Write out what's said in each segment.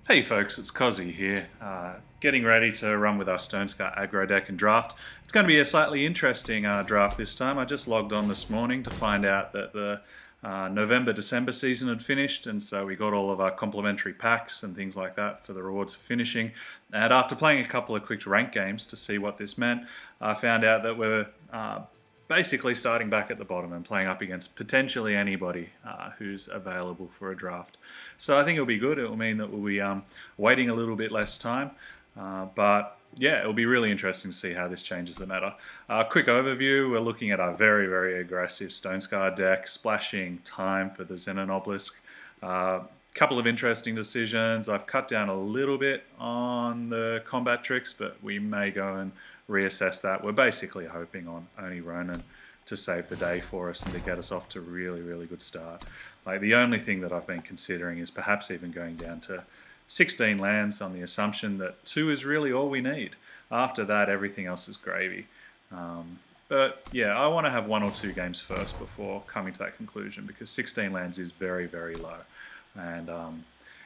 Hey folks, it's Kozzi here, getting ready to run with our Stonescar aggro deck and draft. It's going to be a slightly interesting draft this time. I just logged on this morning to find out that the November-December season had finished, and so we got all of our complimentary packs and things like that for the rewards for finishing. And after playing a couple of quick rank games to see what this meant, I found out that we're basically starting back at the bottom and playing up against potentially anybody who's available for a draft. So I think it'll be good. It will mean that we'll be waiting a little bit less time. But yeah, it'll be really interesting to see how this changes the meta. Quick overview, we're looking at our very, very aggressive Stonescar deck, splashing time for the Xenon Obelisk. Couple of interesting decisions. I've cut down a little bit on the combat tricks, but we may go and reassess that. We're basically hoping on only Ronin to save the day for us and to get us off to a really, really good start. Like, the only thing that I've been considering is perhaps even going down to 16 lands on the assumption that 2 is really all we need. After that, everything else is gravy. But yeah, I want to have 1 or 2 games first before coming to that conclusion, because 16 lands is very, very low. And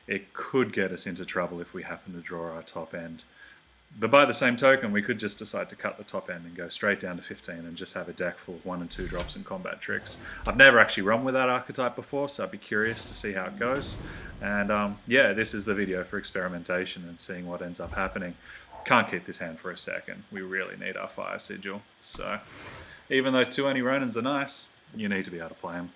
it could get us into trouble if we happen to draw our top end. But by the same token, we could just decide to cut the top end and go straight down to 15 and just have a deck full of 1 and 2 drops and combat tricks. I've never actually run with that archetype before, so I'd be curious to see how it goes. And yeah, this is the video for experimentation and seeing what ends up happening. Can't keep this hand for a second. We really need our Fire Sigil. So even though 2 Anti-Ronins are nice, you need to be able to play them.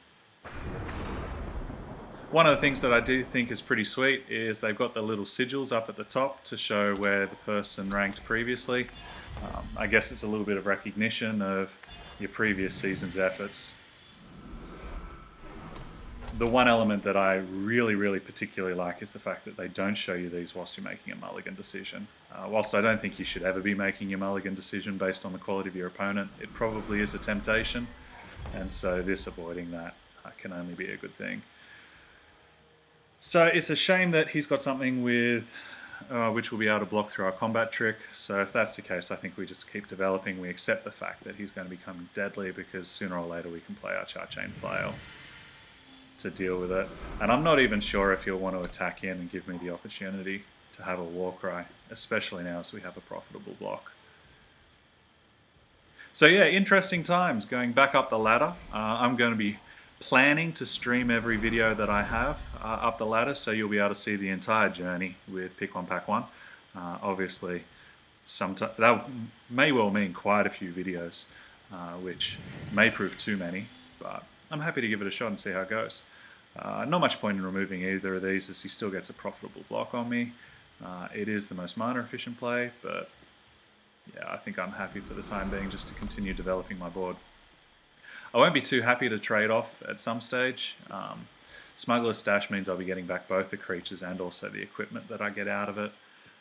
One of the things that I do think is pretty sweet is they've got the little sigils up at the top to show where the person ranked previously. I guess it's a little bit of recognition of your previous season's efforts. The one element that I really, really particularly like is the fact that they don't show you these whilst you're making a mulligan decision. Whilst I don't think you should ever be making your mulligan decision based on the quality of your opponent, it probably is a temptation, and so this avoiding that can only be a good thing. So it's a shame that he's got something with which we'll be able to block through our combat trick. So if that's the case, I think we just keep developing. We accept the fact that he's going to become deadly, because sooner or later we can play our Charchain Flail to deal with it. And I'm not even sure if he'll want to attack in and give me the opportunity to have a Warcry, especially now as we have a profitable block. So yeah, interesting times going back up the ladder. I'm going to be planning to stream every video that I have up the ladder, so you'll be able to see the entire journey with Pick 1 Pack 1. Obviously, that may well mean quite a few videos, which may prove too many, but I'm happy to give it a shot and see how it goes. Not much point in removing either of these, as he still gets a profitable block on me. It is the most mana efficient play, but yeah, I think I'm happy for the time being just to continue developing my board. I won't be too happy to trade off at some stage. Smuggler's Stash means I'll be getting back both the creatures and also the equipment that I get out of it.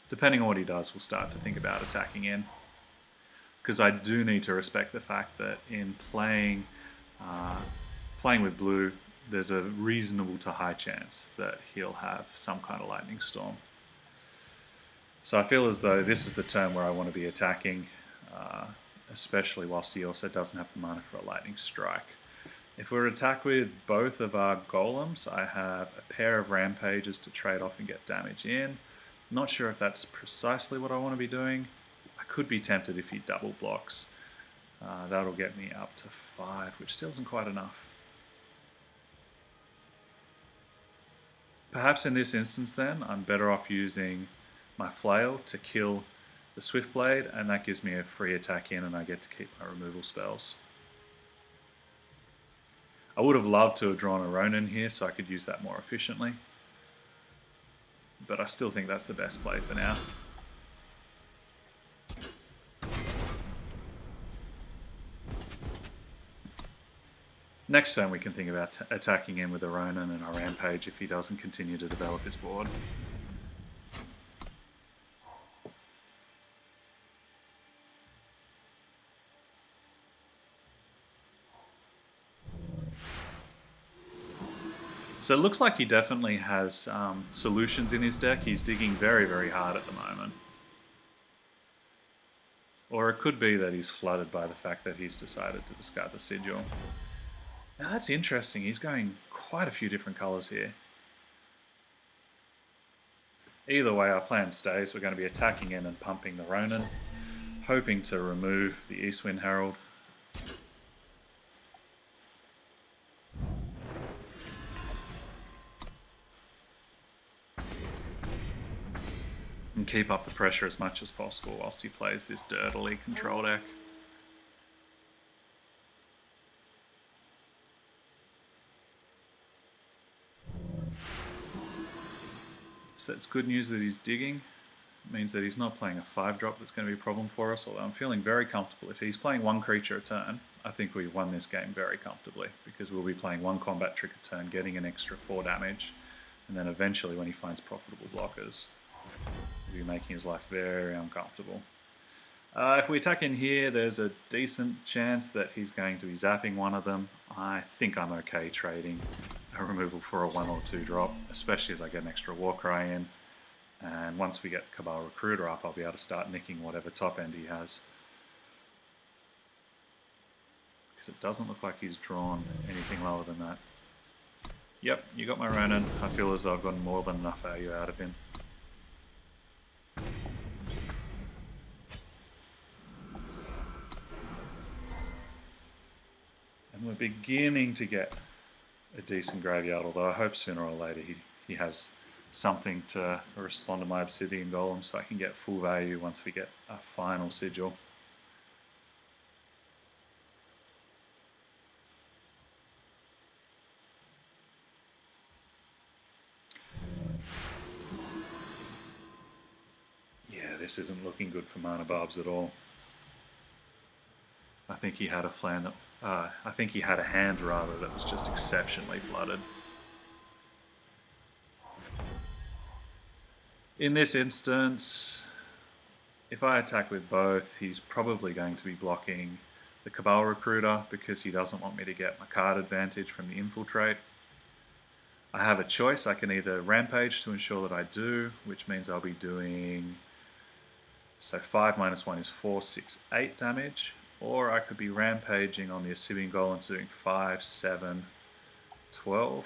Depending on what he does, we'll start to think about attacking in. Because I do need to respect the fact that in playing with blue, there's a reasonable to high chance that he'll have some kind of Lightning Storm. So I feel as though this is the turn where I want to be attacking, especially whilst he also doesn't have the mana for a Lightning Strike. If we're attack with both of our golems, I have a pair of rampages to trade off and get damage in. Not sure if that's precisely what I want to be doing. I could be tempted if he double blocks. That'll get me up to 5, which still isn't quite enough. Perhaps in this instance then, I'm better off using my flail to kill the Swiftblade, and that gives me a free attack in and I get to keep my removal spells. I would have loved to have drawn a Ronin here so I could use that more efficiently, but I still think that's the best play for now. Next turn we can think about attacking in with a Ronin and a Rampage if he doesn't continue to develop his board. So it looks like he definitely has solutions in his deck. He's digging very, very hard at the moment. Or it could be that he's flooded by the fact that he's decided to discard the Sigil. Now that's interesting. He's going quite a few different colors here. Either way, our plan stays. We're going to be attacking in and pumping the Ronin, hoping to remove the Eastwind Herald. And keep up the pressure as much as possible whilst he plays this dirtily control deck. So it's good news that he's digging. It means that he's not playing a 5-drop that's going to be a problem for us, although I'm feeling very comfortable. If he's playing one creature a turn, I think we've won this game very comfortably, because we'll be playing one combat trick a turn, getting an extra 4 damage, and then eventually when he finds profitable blockers, we'll be making his life very uncomfortable. If we attack in here, there's a decent chance that he's going to be zapping one of them. I think I'm okay trading a removal for a 1 or 2 drop, especially as I get an extra Warcry in. And once we get Cabal Recruiter up, I'll be able to start nicking whatever top end he has. Because it doesn't look like he's drawn anything lower than that. Yep, you got my Ronin. I feel as though I've gotten more than enough value out of him. And we're beginning to get a decent graveyard, although I hope sooner or later he has something to respond to my Obsidian Golem so I can get full value once we get a final sigil. Yeah, this isn't looking good for Mana Barbs at all. I think he had a plan that I think he had a hand rather that was just exceptionally flooded. In this instance, if I attack with both, he's probably going to be blocking the Cabal Recruiter because he doesn't want me to get my card advantage from the Infiltrate. I have a choice. I can either Rampage to ensure that I do, which means I'll be doing, so 5 minus 1 is 4, 6, 8 damage. Or I could be rampaging on the Obsidian Golem doing 5, 7, 12.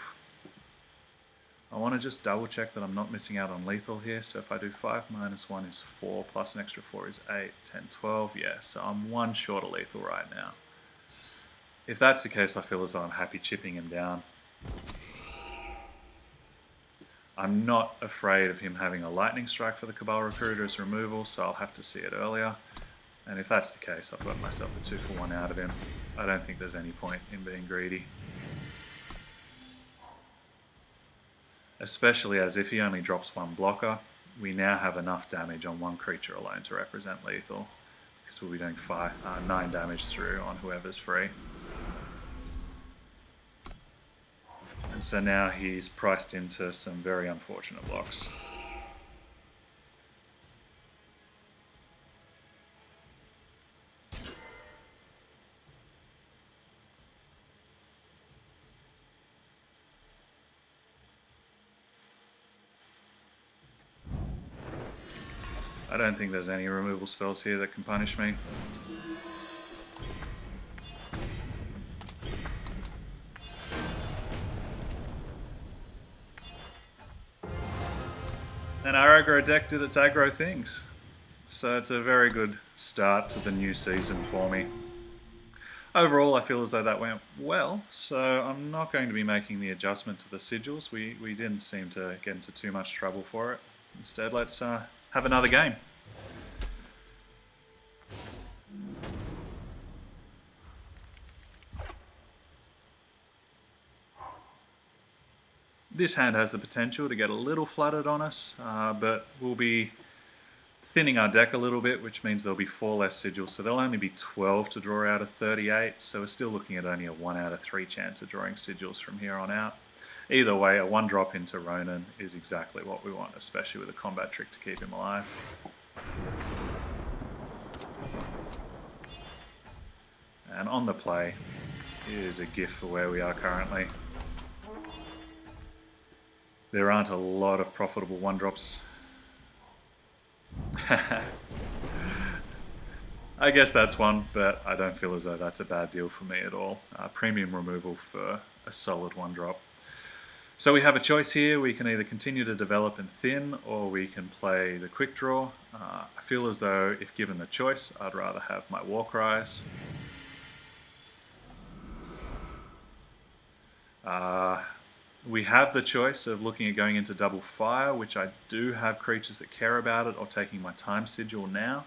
I want to just double check that I'm not missing out on lethal here. So if I do 5 minus 1 is 4, plus an extra 4 is 8, 10, 12. Yeah, so I'm 1 short of lethal right now. If that's the case, I feel as though I'm happy chipping him down. I'm not afraid of him having a Lightning Strike for the Cabal Recruiter as removal, so I'll have to see it earlier. And if that's the case, I've got myself a 2-for-1 out of him. I don't think there's any point in being greedy. Especially as if he only drops 1 blocker, we now have enough damage on 1 creature alone to represent lethal. Because we'll be doing 9 damage through on whoever's free. And so now he's priced into some very unfortunate blocks. I don't think there's any removal spells here that can punish me. And our aggro deck did its aggro things. So it's a very good start to the new season for me. Overall, I feel as though that went well, so I'm not going to be making the adjustment to the sigils. We didn't seem to get into too much trouble for it. Instead, let's have another game. This hand has the potential to get a little flooded on us, but we'll be thinning our deck a little bit, which means there'll be 4 less sigils, so there'll only be 12 to draw out of 38, so we're still looking at only a 1 out of 3 chance of drawing sigils from here on out. Either way, a 1 drop into Ronin is exactly what we want, especially with a combat trick to keep him alive. And on the play is a gift for where we are currently. There aren't a lot of profitable 1 drops. I guess that's one, but I don't feel as though that's a bad deal for me at all. Premium removal for a solid 1 drop. So we have a choice here. We can either continue to develop and thin, or we can play the quick draw. I feel as though if given the choice, I'd rather have my war cries. We have the choice of looking at going into double fire, which I do have creatures that care about it, or taking my time sigil now.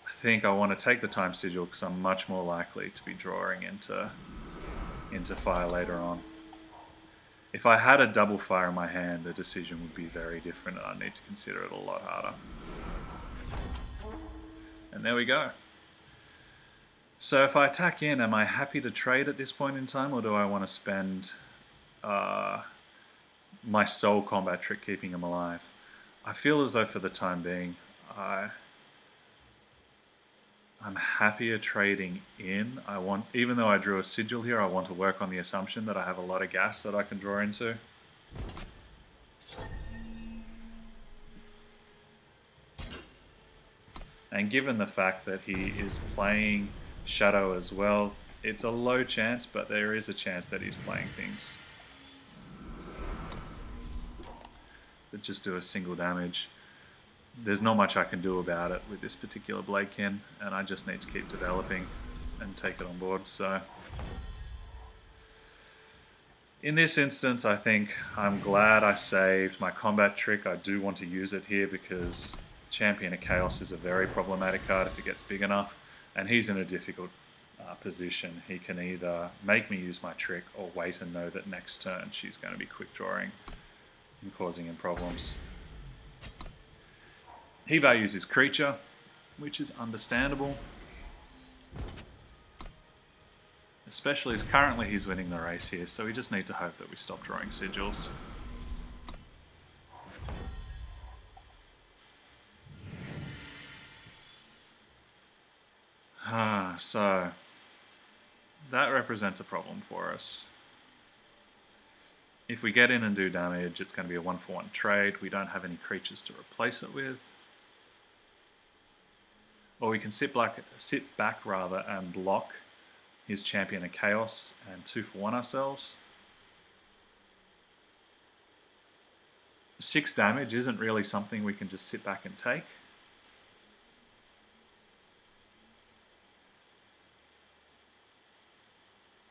I think I want to take the time sigil because I'm much more likely to be drawing into fire later on. If I had a double fire in my hand, the decision would be very different and I'd need to consider it a lot harder. And there we go. So if I attack in, am I happy to trade at this point in time, or do I want to spend my sole combat trick keeping him alive? I feel as though for the time being, I'm happier trading in. Even though I drew a sigil here, I want to work on the assumption that I have a lot of gas that I can draw into. And given the fact that he is playing Shadow as well, it's a low chance, but there is a chance that he's playing things that just do a single damage. There's not much I can do about it with this particular Bladekin, and I just need to keep developing and take it on board. So in this instance, I think I'm glad I saved my combat trick. I do want to use it here because Champion of Chaos is a very problematic card if it gets big enough, and he's in a difficult position. He can either make me use my trick or wait and know that next turn she's going to be quick drawing and causing him problems. He values his creature, which is understandable. Especially as currently he's winning the race here, so we just need to hope that we stop drawing sigils. So that represents a problem for us. If we get in and do damage, it's going to be a 1-for-1 trade. We don't have any creatures to replace it with. Or we can sit back rather and block his Champion of Chaos and 2-for-1 ourselves. 6 damage isn't really something we can just sit back and take.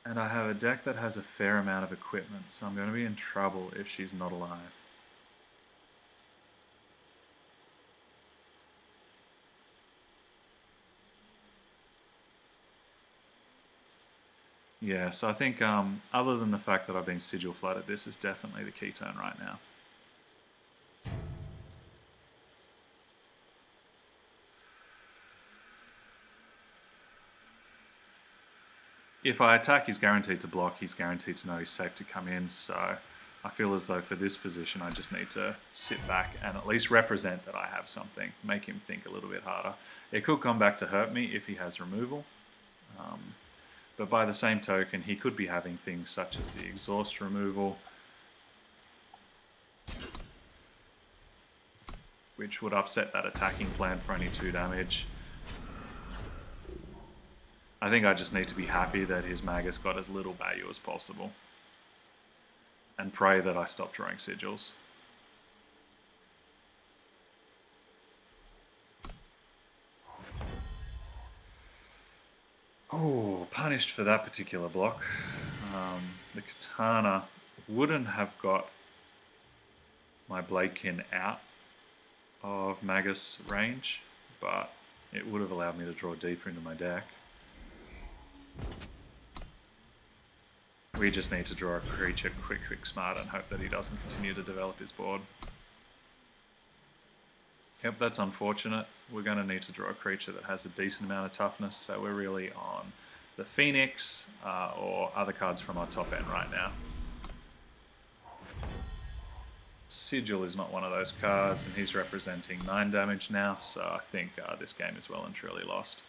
And I have a deck that has a fair amount of equipment, so I'm going to be in trouble if she's not alive. Yeah, so I think other than the fact that I've been sigil flooded, this is definitely the key turn right now. If I attack, he's guaranteed to block, he's guaranteed to know he's safe to come in, so I feel as though for this position I just need to sit back and at least represent that I have something, make him think a little bit harder. It could come back to hurt me if he has removal, but by the same token he could be having things such as the exhaust removal, which would upset that attacking plan for only 2 damage. I think I just need to be happy that his Magus got as little value as possible and pray that I stop drawing sigils. Oh, punished for that particular block. The Katana wouldn't have got my Bladekin out of Magus range, but it would have allowed me to draw deeper into my deck. We just need to draw a creature quick, smart, and hope that he doesn't continue to develop his board. Yep, that's unfortunate. We're going to need to draw a creature that has a decent amount of toughness, so we're really on the Phoenix or other cards from our top end right now. Sigil is not one of those cards, and he's representing 9 damage now, so I think this game is well and truly lost.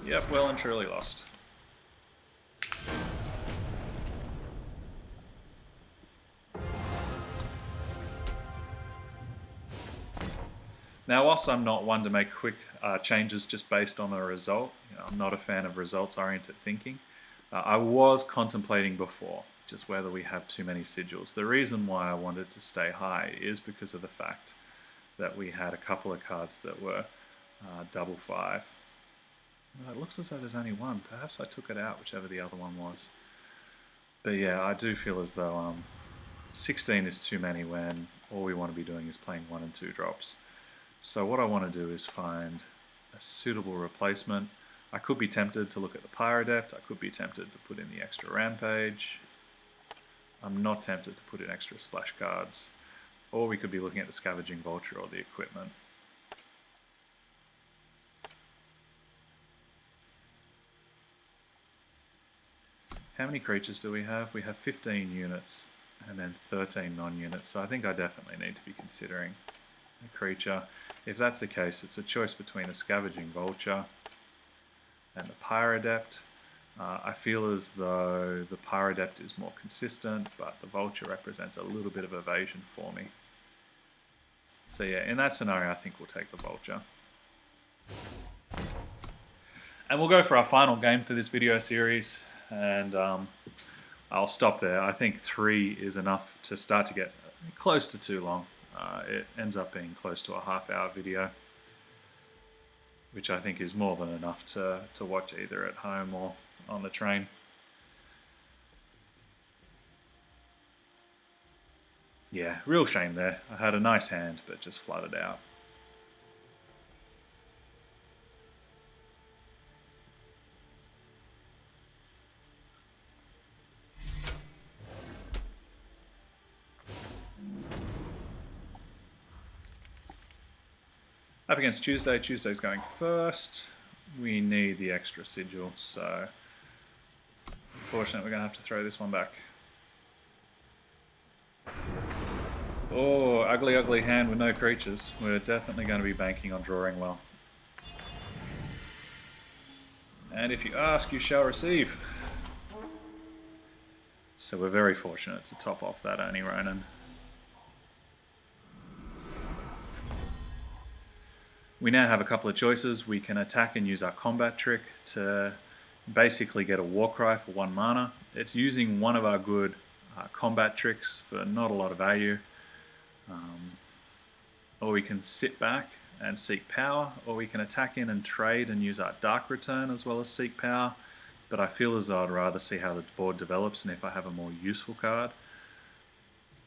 Yep, well and truly lost. Now, whilst I'm not one to make quick changes just based on a result, I'm not a fan of results-oriented thinking. I was contemplating before just whether we have too many sigils. The reason why I wanted to stay high is because of the fact that we had a couple of cards that were double 5. Well, it looks as though there's only one. Perhaps I took it out, whichever the other one was. But yeah, I do feel as though 16 is too many when all we want to be doing is playing 1 and 2 drops. So what I want to do is find a suitable replacement. I could be tempted to look at the Pyrodept. I could be tempted to put in the extra Rampage. I'm not tempted to put in extra splash cards. Or we could be looking at the Scavenging Vulture or the equipment. How many creatures do we have? We have 15 units and then 13 non-units, so I think I definitely need to be considering a creature. If that's the case, it's a choice between a Scavenging Vulture and the Pyrodept. I feel as though the Pyrodept is more consistent, but the Vulture represents a little bit of evasion for me. So yeah, in that scenario, I think we'll take the Vulture. And we'll go for our final game for this video series. And I'll stop there. I think 3 is enough to start to get close to too long. It ends up being close to a half-hour video, which I think is more than enough to watch either at home or on the train. Yeah, real shame there. I had a nice hand, but just flooded out. Up against Tuesday. Tuesday's going first. We need the extra sigil, so unfortunately we're going to have to throw this one back. Oh, ugly, ugly hand with no creatures. We're definitely going to be banking on drawing well. And if you ask, you shall receive. So we're very fortunate to top off that Oni Ronin. We now have a couple of choices. We can attack and use our combat trick to basically get a Warcry for 1 mana. It's using one of our good combat tricks for not a lot of value. Or we can sit back and seek power, or we can attack in and trade and use our Dark Return as well as seek power. But I feel as though I'd rather see how the board develops and if I have a more useful card.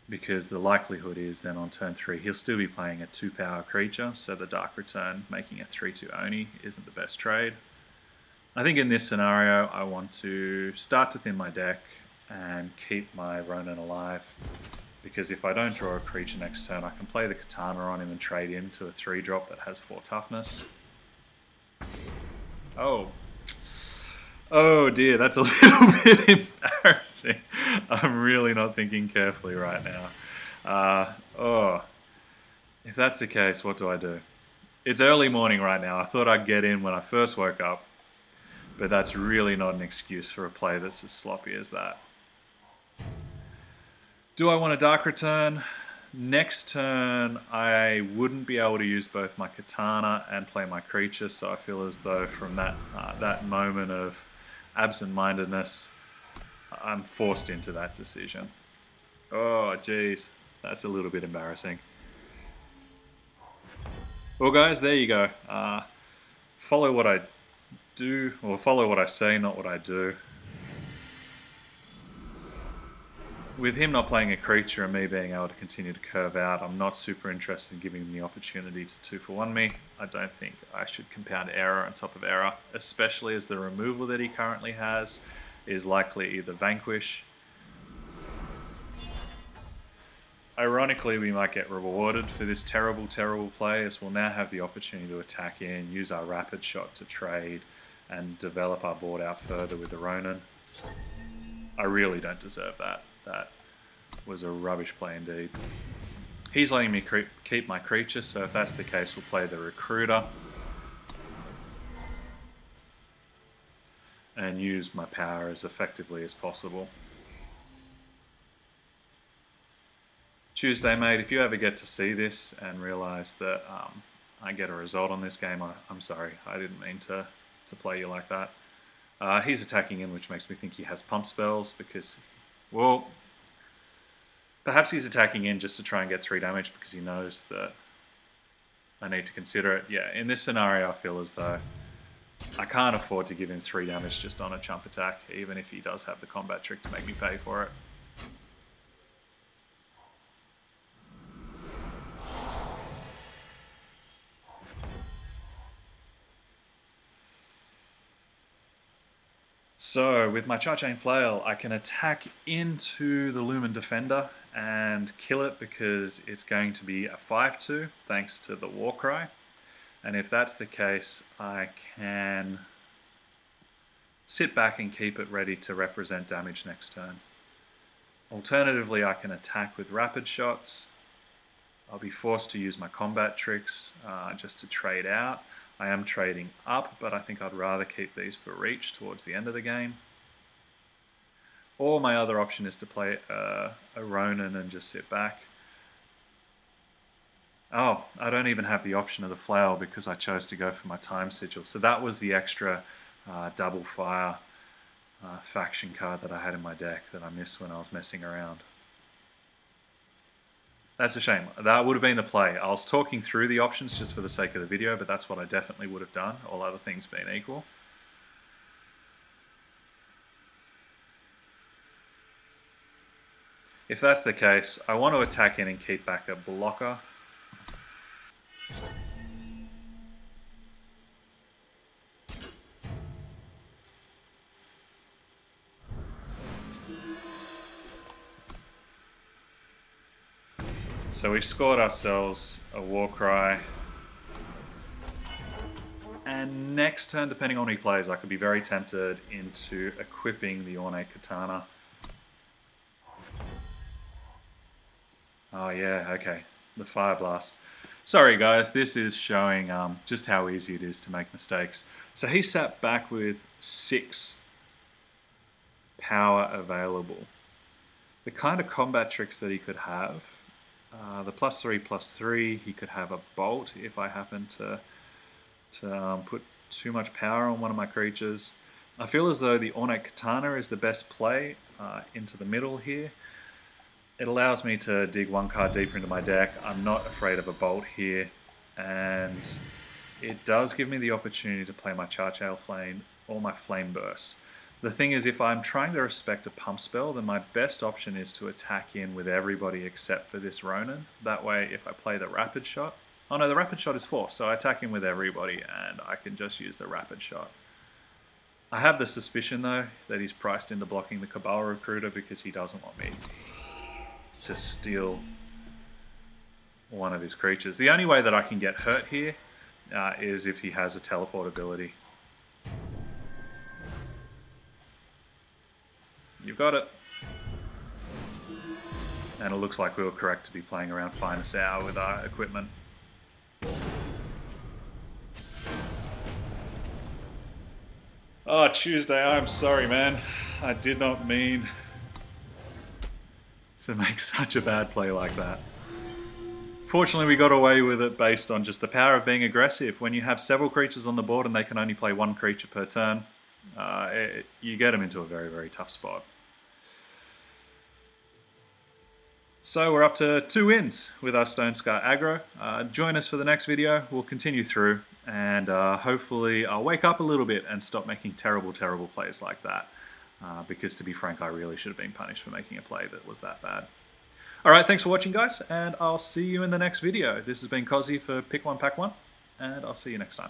Because the likelihood is then on turn 3 he'll still be playing a 2-power creature, so the Dark Return making a 3/2 Oni isn't the best trade. I think in this scenario I want to start to thin my deck and keep my Ronin alive, because if I don't draw a creature next turn I can play the Katana on him and trade into a 3-drop that has 4 toughness. Oh dear, that's a little bit embarrassing. I'm really not thinking carefully right now. If that's the case, what do I do? It's early morning right now. I thought I'd get in when I first woke up, but that's really not an excuse for a play that's as sloppy as that. Do I want a Dark Return? Next turn, I wouldn't be able to use both my Katana and play my creature, so I feel as though from that moment of absent-mindedness, I'm forced into that decision. Oh, geez, that's a little bit embarrassing. Well, guys, there you go. Follow what I do, or follow what I say, not what I do. With him not playing a creature and me being able to continue to curve out, I'm not super interested in giving him the opportunity to 2-for-1 me. I don't think I should compound error on top of error, especially as the removal that he currently has is likely either Vanquish. Ironically, we might get rewarded for this terrible, terrible play, as we'll now have the opportunity to attack in, use our Rapid Shot to trade, and develop our board out further with the Ronin. I really don't deserve that. That was a rubbish play indeed. He's letting me keep my creature, so if that's the case, we'll play the Recruiter and use my power as effectively as possible. Tuesday, mate, if you ever get to see this and realise that I get a result on this game, I'm sorry. I didn't mean to to play you like that. He's attacking in, which makes me think he has pump spells because, well, perhaps he's attacking in just to try and get 3 damage because he knows that I need to consider it. Yeah, in this scenario, I feel as though I can't afford to give him 3 damage just on a chump attack, even if he does have the combat trick to make me pay for it. So with my Charchain Flail, I can attack into the Lumen Defender and kill it because it's going to be a 5-2 thanks to the Warcry. And if that's the case, I can sit back and keep it ready to represent damage next turn. Alternatively, I can attack with rapid shots. I'll be forced to use my combat tricks just to trade out. I am trading up, but I think I'd rather keep these for reach towards the end of the game. Or my other option is to play a Ronin and just sit back. Oh, I don't even have the option of the Flail because I chose to go for my Time Sigil. So that was the extra double fire faction card that I had in my deck that I missed when I was messing around. That's a shame. That would have been the play. I was talking through the options just for the sake of the video, but that's what I definitely would have done, all other things being equal. If that's the case, I want to attack in and keep back a blocker. So we've scored ourselves a Warcry. And next turn, depending on who he plays, I could be very tempted into equipping the Ornate Katana. Oh yeah, okay. The Fire Blast. Sorry guys, this is showing just how easy it is to make mistakes. So he sat back with 6 power available. The kind of combat tricks that he could have, the +3/+3, he could have a bolt if I happen to put too much power on one of my creatures. I feel as though the Ornate Katana is the best play into the middle here. It allows me to dig 1 card deeper into my deck. I'm not afraid of a bolt here, and it does give me the opportunity to play my Charchain Flame or my Flame Burst. The thing is, if I'm trying to respect a pump spell, then my best option is to attack in with everybody except for this Ronin. That way, if I play the Rapid Shot... Oh no, the Rapid Shot is forced, so I attack in with everybody and I can just use the Rapid Shot. I have the suspicion, though, that he's priced into blocking the Cabal Recruiter because he doesn't want me to steal one of his creatures. The only way that I can get hurt here is if he has a teleport ability. You've got it. And it looks like we were correct to be playing around Finest Hour with our equipment. Oh, Tuesday, I'm sorry, man. I did not mean to make such a bad play like that. Fortunately, we got away with it based on just the power of being aggressive. When you have several creatures on the board and they can only play 1 creature per turn, you get them into a very, very tough spot. So we're up to 2 wins with our Stonescar aggro. Join us for the next video. We'll continue through and hopefully I'll wake up a little bit and stop making terrible, terrible plays like that. Because to be frank, I really should have been punished for making a play that was that bad. Alright, thanks for watching guys, and I'll see you in the next video. This has been Kozzi for Pick 1 Pack 1, and I'll see you next time.